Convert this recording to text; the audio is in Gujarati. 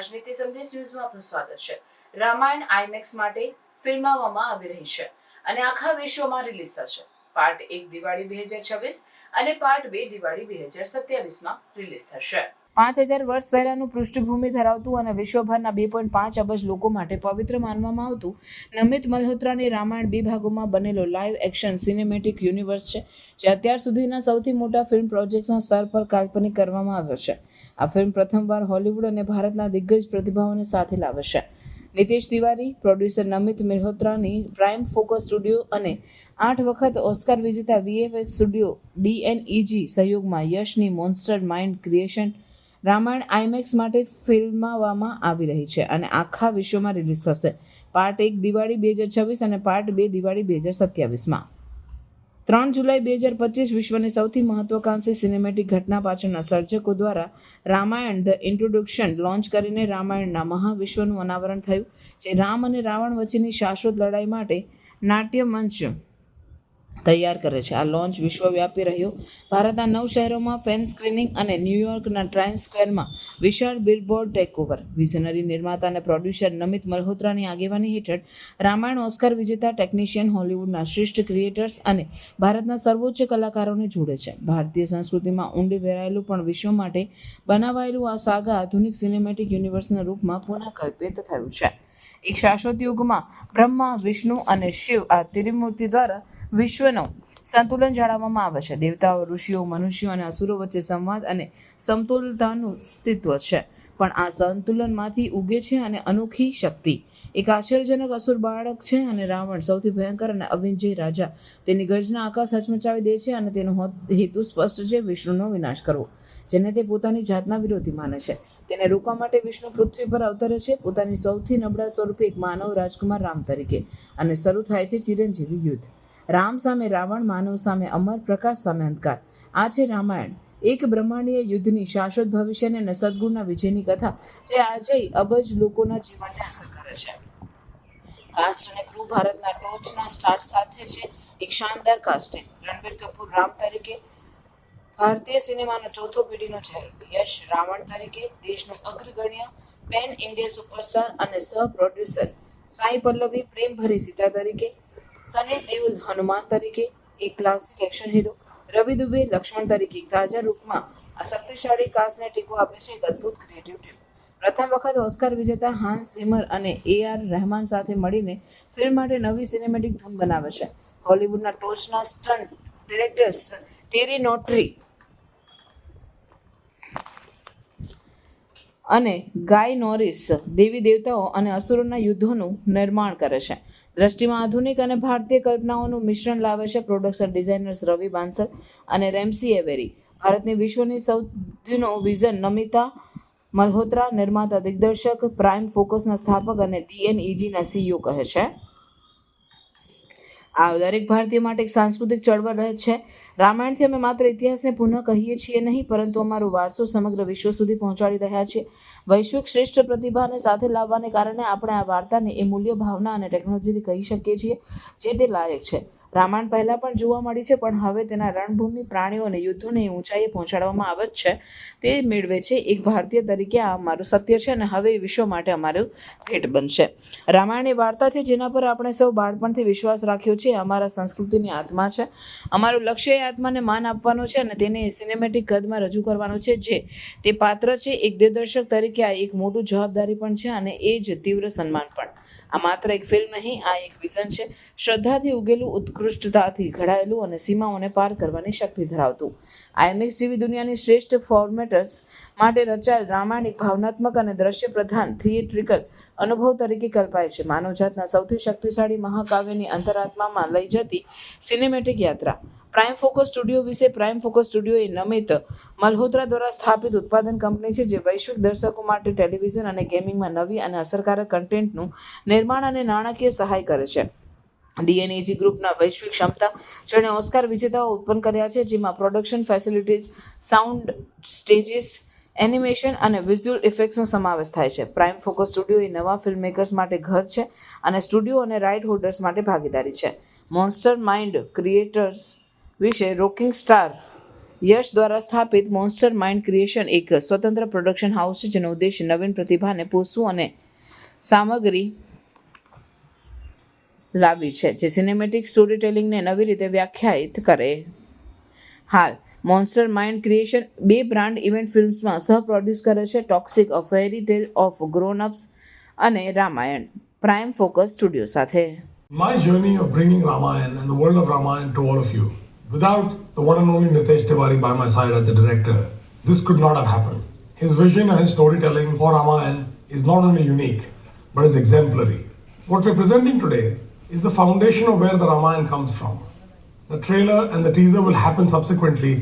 રાજનીતિ સંદેશ ન્યૂઝમાં આપનું સ્વાગત છે. રામાયણ આઈમેક્સ માટે ફિલ્માવવામાં આવી રહી છે અને આખા વિશ્વમાં રિલીઝ થશે. પાર્ટ 1 દિવાળી 2026 અને પાર્ટ 2 દિવાળી 2027માં રિલીઝ થશે. 5000 વર્ષ પહેલાનું પૃષ્ઠભૂમિ ધરાવતું અને વિશ્વભરના 2.5 અબજ લોકો માટે પવિત્ર માનવામાં આવતું નમિત મલ્હોત્રાની રામાયણ 2 ભાગોમાં બનેલો લાઇવ એક્શન સિનેમેટિક યુનિવર્સ છે, જે અત્યાર સુધીના સૌથી મોટા ફિલ્મ પ્રોજેક્ટના સ્તર પર કાલ્પનિક કરવામાં આવ્યો છે. આ ફિલ્મ પ્રથમવાર હોલિવૂડ અને ભારતના દિગ્ગજ પ્રતિભાઓને સાથે લાવે છે. નીતિશ તિવારી, પ્રોડ્યુસર નમિત મલ્હોત્રાની પ્રાઇમ ફોકસ સ્ટુડિયો અને 8 વખત ઓસ્કાર વિજેતા VFX સ્ટુડિયો DNEG સહયોગમાં યશની Monster Mind Creation Ramayana IMAX માટે ફિલ્માવવામાં આવી રહી છે અને આખા વિશ્વમાં રિલીઝ થશે. પાર્ટ 1 દિવાળી 2026 અને પાર્ટ 2 દિવાળી 2027માં. 3 જુલાઈ 2025 વિશ્વની સૌથી મહત્વાકાંક્ષી સિનેમેટિક ઘટના પાછળના સર્જકો દ્વારા રામાયણ ધ ઇન્ટ્રોડક્શન લોન્ચ કરીને રામાયણના મહાવિશ્વનું અનાવરણ થયું, જે રામ અને રાવણ વચ્ચેની શાશ્વત લડાઈ માટે નાટ્ય મંચ તૈયાર કરે છે. આ લોન્ચ વિશ્વવ્યાપી રહ્યો. ભારતના 9 શહેરોમાં ફેન સ્ક્રીનિંગ અને ન્યૂયોર્કના ટાઇમ્સ સ્ક્વેરમાં વિશાળ બિલબોર્ડ ટેકઓવર. વિઝનરી નિર્માતા અને પ્રોડ્યુસર નમિત મલ્હોત્રાની આગેવાની હેઠળ રામાયણ ઓસ્કાર વિજેતા ટેકનિશિયન, હોલિવૂડના શ્રેષ્ઠ ક્રિએટર્સ અને ભારતના સર્વોચ્ચ કલાકારોને જોડે છે. ભારતીય સંસ્કૃતિમાં ઊંડે વેરાયેલું પણ વિશ્વ માટે બનાવાયેલું આ સાગા આધુનિક સિનેમેટિક યુનિવર્સના રૂપમાં પુનઃકલ્પિત થયું છે. એક શાશ્વત યુગમાં બ્રહ્મા, વિષ્ણુ અને શિવ આ ત્રિમૂર્તિ દ્વારા વિશ્વનું સંતુલન જાળવવામાં આવે છે. દેવતાઓ, ઋષિઓ, મનુષ્યો અને અસુરો વચ્ચે સંવાદ અને સમતુલતાનું અસ્તિત્વ છે, પણ આ સંતુલનમાંથી ઉગે છે અને અનોખી શક્તિ. એક આશ્ચર્યજનક અસુર બાળક છે અને રાવણ, સૌથી ભયંકર અને અવિજય રાજા, તેની ગર્જના આકાશ હચમચાવી દે છે અને તેનો હેતુ સ્પષ્ટ છે: વિષ્ણુનો વિનાશ કરવો, જેને તે પોતાની જાતના વિરોધી માને છે. તેને રોકવા માટે વિષ્ણુ પૃથ્વી પર અવતરે છે, પોતાની સૌથી નબળા સ્વરૂપે એક માનવ રાજકુમાર રામ તરીકે, અને શરૂ થાય છે ચિરંજીવી યુદ્ધ. રામ સામે રાવણ, માનવ સામે અમર, પ્રકાશ સામે અંધકાર. આ છે રામાયણ, એક બ્રહ્માંડીય યુદ્ધની, શાશ્વત ભવિષ્યની અને સદગુણના વિજયની કથા, જે આજે અબજ લોકોના જીવનને અસર કરે છે. કાસ્ટ અને ક્રૂ ભારતના ટોચના સ્ટાર સાથે છે. એક શાનદાર કાસ્ટિંગ. રણબીર કપૂર રામ તરીકે, ભારતીય સિનેમાનો ચોથો પેઢીનો ચહેરો. યશ રાવણ તરીકે, દેશનું અગ્રગણ્ય પેન ઇન્ડિયા સુપરસ્ટાર અને સહ પ્રોડ્યુસર. સાઈ પલ્લવી પ્રેમભરી સીતા તરીકે, સની દેઓલ હનુમાન તરીકે, એક ક્લાસિક એક્શન હીરો. રવિ દુબે લક્ષ્મણ તરીકે. તાજા રૂપમાં આ શક્તિશાળી કાસ્ટને ટેકો આપે છે એક અદ્ભુત ક્રિએટિવ ટીમ. પ્રથમ વખત ઓસ્કાર વિજેતા હાન્સ ઝિમર અને AR રહેમાન સાથે મળીને ફિલ્મ માટે નવી સિનેમેટિક ધૂન બનાવે છે. હોલિવૂડના ટોચના સ્ટન્ટ ડિરેક્ટર્સ ટેરી નોટરી અને ગાય નોરિસ દેવી દેવતાઓ અને અસુરોના યુદ્ધોનું નિર્માણ કરે છે. દ્રષ્ટિમાં આધુનિક અને ભારતીય કલ્પનાઓનું મિશ્રણ લાવે છે. પ્રોડક્શન ડિઝાઇનર્સ રવિ બાંસલ અને રેમ્સી એવેરી. ભારતની વિશ્વની સૌથીનો વિઝન નમિતા મલ્હોત્રા, નિર્માતા, દિગ્દર્શક, પ્રાઇમ ફોકસના સ્થાપક અને DNEGના CEO કહે છે. આ દરેક ભારતીય માટે એક સાંસ્કૃતિક ચળવળ છે. રામાયણથી અમે માત્ર ઇતિહાસને પુનઃ કહીએ છીએ નહીં, પરંતુ અમારો વારસો સમગ્ર વિશ્વ સુધી પહોંચાડી રહ્યા છીએ. વૈશ્વિક શ્રેષ્ઠ પ્રતિભાને સાથે લાવવાને કારણે આપણે આ વાર્તાને એ મૂલ્ય, ભાવના અને ટેકનોલોજીથી કહી શકીએ છીએ જે તે લાયક છે. રામાયણ પહેલા પણ જોવા મળી છે, પણ હવે તેના રણભૂમિ, પ્રાણીઓ અને યુદ્ધોને ઊંચાઈએ પહોંચાડવામાં આવે છે. તે મેળવે છે. એક ભારતીય તરીકે આ અમારું સત્ય છે અને હવે વિશ્વ માટે અમારું ભેટ બનશે. રામાયણ એ વાર્તા છે જેના પર આપણે સૌ બાળપણથી વિશ્વાસ રાખ્યો છે. અમારા સંસ્કૃતિની આત્મા છે. અમારું લક્ષ્ય એ આત્માને માન આપવાનો છે અને તેને સિનેમેટિક કદમાં રજૂ કરવાનો છે જે તે પાત્ર છે. એક દિગ્દર્શક તરીકે આ એક મોટું જવાબદારી પણ છે અને એ જ તીવ્ર સન્માન પણ. આ માત્ર એક ફિલ્મ નહીં, આ એક વિઝન છે. શ્રદ્ધાથી ઉગેલું, ઉત્કૃષ્ટતાથી ઘડાયેલું અને સીમાઓને પાર કરવાની શક્તિ ધરાવતું. આઈમેક્સ જેવી દુનિયાની શ્રેષ્ઠ ફોર્મેટર્સ માટે રચાયેલ રામાયણ એક ભાવનાત્મક અને દ્રશ્ય પ્રધાન થિયેટ્રિકલ અનુભવ તરીકે કલ્પાય છે. માનવજાતના સૌથી શક્તિશાળી મહાકાવ્યની અંતરાત્મામાં લઈ જતી સિનેમેટિક યાત્રા. પ્રાઇમ ફોકસ સ્ટુડિયો વિશે. પ્રાઇમ ફોકસ સ્ટુડિયો એ નમિત મલ્હોત્રા દ્વારા સ્થાપિત ઉત્પાદન કંપની છે જે વૈશ્વિક દર્શકો માટે ટેલિવિઝન અને ગેમિંગમાં નવી અને અસરકારક કન્ટેન્ટનું નિર્માણ અને નાણાકીય સહાય કરે છે. DNEG ગ્રુપના વૈશ્વિક ક્ષમતા, જેણે ઓસ્કાર વિજેતાઓ ઉત્પન્ન કર્યા છે, જેમાં production facilities, sound stages, animation અને વિઝ્યુઅલ ઇફેક્ટ્સનો સમાવેશ થાય છે. પ્રાઇમ ફોકસ સ્ટુડિયો એ નવા ફિલ્મ મેકર્સ માટે ઘર છે અને સ્ટુડિયો અને રાઇટ હોલ્ડર્સ માટે ભાગીદારી છે. મોન્સ્ટર માઇન્ડ ક્રિએટર્સ વિશે. રોકિંગ સ્ટાર યશ દ્વારા સ્થાપિત મોન્સ્ટર માઇન્ડ ક્રિએશન એક સ્વતંત્ર પ્રોડક્શન હાઉસ છે જેનો ઉદ્દેશ્ય નવીન પ્રતિભાને પૂછવું અને સામગ્રી લાવી છે જે સિનેમેટિક સ્ટોરી ટેલિંગને નવી રીતે વ્યાખ્યાયિત કરે. હાલ Monster Mind Creation 2 brand event ફિલ્મ્સમાં સહ-પ્રોડ્યુસ કરે છે, Toxic a fairy tale of grown ups અને રામાયણ પ્રાઇમ ફોકસ સ્ટુડિયો સાથે. My journey of bringing Ramayan and the world of Ramayan to all of you, without the one and only Nitesh Tiwari by my side as the director, this could not have happened. His vision and his storytelling for Ramayan is not only unique, but is exemplary. What we're presenting today is the foundation of where the Ramayan comes from. The trailer and the teaser will happen subsequently,